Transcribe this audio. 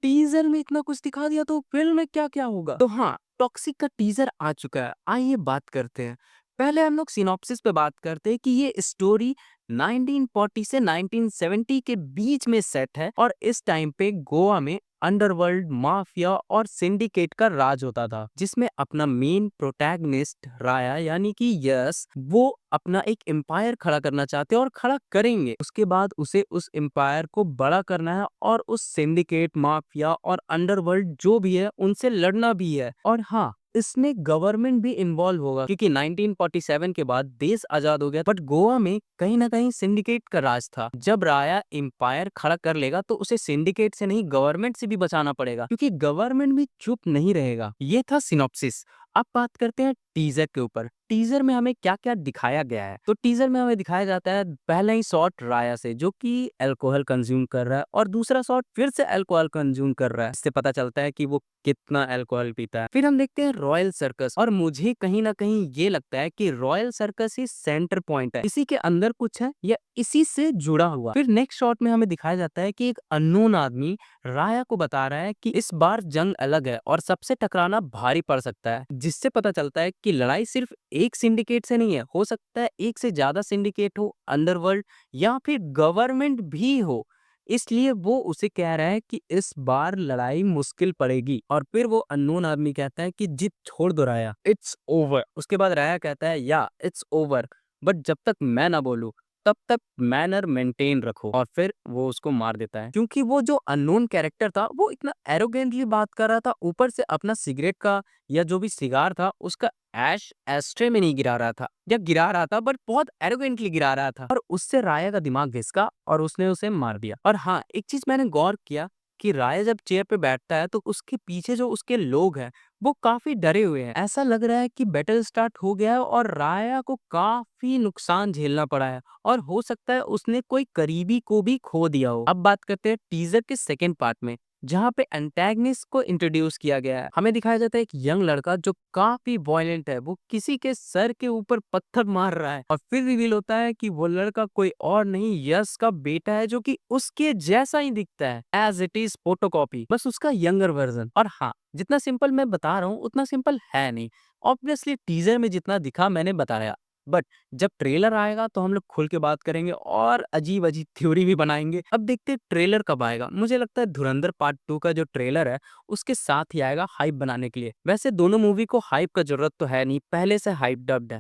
Teaser में इतना कुछ दिखा दिया तो फिल्म में क्या क्या होगा। तो हाँ, टॉक्सिक का टीजर आ चुका है, आइए बात करते हैं। पहले हम लोग सिनॉप्सिस पे बात करते हैं कि ये स्टोरी 1940 से 1970 के बीच में सेट है और इस टाइम पे गोवा में अंडरवर्ल्ड, माफिया और सिंडिकेट का राज होता था, जिसमें अपना मेन प्रोटैगनिस्ट राया यानी कि यस, वो अपना एक एम्पायर खड़ा करना चाहते हैं और खड़ा करेंगे। उसके बाद उसे उस एम्पायर को बड़ा करना है और उस सिंडिकेट, माफिया और अंडरवर्ल्ड जो भी है उनसे लड़ना भी है। और हाँ, इसमें गवर्नमेंट भी इन्वॉल्व होगा क्योंकि 1947 के बाद देश आजाद हो गया, बट गोवा में कहीं ना कहीं सिंडिकेट का राज था। जब राया एम्पायर खड़ा कर लेगा तो उसे सिंडिकेट से नहीं, गवर्नमेंट से भी बचाना पड़ेगा क्योंकि गवर्नमेंट भी चुप नहीं रहेगा। ये था सिनॉप्सिस। अब बात करते हैं टीजर के ऊपर। टीजर में हमें क्या क्या दिखाया गया है। तो टीजर में हमें दिखाया जाता है पहला ही शॉट राया से जो कि अल्कोहल कंज्यूम कर रहा है और दूसरा शॉट फिर से अल्कोहल कंज्यूम कर रहा है। इससे पता चलता है कि वो कितना अल्कोहल पीता है। फिर हम देखते हैं रॉयल सर्कस और मुझे कहीं ना कहीं ये लगता है कि रॉयल सर्कस ही सेंटर पॉइंट है, इसी के अंदर कुछ है या इसी से जुड़ा हुआ। फिर नेक्स्ट शॉट में हमें दिखाया जाता है कि एक अननोन आदमी राया को बता रहा है कि इस बार जंग अलग है और सबसे टकराना भारी पड़ सकता है, जिससे पता चलता है कि लड़ाई सिर्फ एक सिंडिकेट से नहीं है, हो सकता है एक से ज्यादा सिंडिकेट हो, अंडरवर्ल्ड या फिर गवर्नमेंट भी हो। इसलिए वो उसे कह रहा है कि इस बार लड़ाई मुश्किल पड़ेगी। और फिर वो अननोन आदमी कहता है कि जीत छोड़ दो राया, इट्स ओवर। उसके बाद राया कहता है या इट्स ओवर, बट जब तक मैं ना बोलूं तब तक मैनर मेंटेन रखो। और फिर वो उसको मार देता है क्योंकि वो जो अननोन कैरेक्टर था वो इतना एरोगेंटली बात कर रहा था, ऊपर से अपना सिगरेट का या जो भी सिगार था उसका ऐश एस्ट्रे में नहीं गिरा रहा था, या गिरा रहा था बट बहुत एरोगेंटली गिरा रहा था, और उससे राया का दिमाग घिसका और उसने उसे मार दिया। और हाँ, एक चीज मैंने गौर किया कि राया जब चेयर पे बैठता है तो उसके पीछे जो उसके लोग हैं वो काफी डरे हुए हैं। ऐसा लग रहा है कि बैटल स्टार्ट हो गया है और राया को काफी नुकसान झेलना पड़ा है और हो सकता है उसने कोई करीबी को भी खो दिया हो। अब बात करते हैं टीजर के सेकेंड पार्ट में, जहाँ पे एंटेगनिस्ट को इंट्रोड्यूस किया गया है। हमें दिखाया जाता है एक यंग लड़का जो काफी वॉयलेंट है, वो किसी के सर के ऊपर पत्थर मार रहा है और फिर रिवील होता है कि वो लड़का कोई और नहीं, यश का बेटा है जो कि उसके जैसा ही दिखता है, एज इट इज फोटोकॉपी, बस उसका यंगर वर्जन। और हाँ, जितना सिंपल मैं बता रहा हूँ उतना सिंपल है नहीं। ऑब्वियसली टीजर में जितना दिखा मैंने बताया, बट जब ट्रेलर आएगा तो हम लोग खुल के बात करेंगे और अजीब अजीब थ्योरी भी बनाएंगे। अब देखते हैं ट्रेलर कब आएगा। मुझे लगता है धुरंधर पार्ट 2 का जो ट्रेलर है उसके साथ ही आएगा हाइप बनाने के लिए। वैसे दोनों मूवी को हाइप का जरूरत तो है नहीं, पहले से हाइप डब्ड है।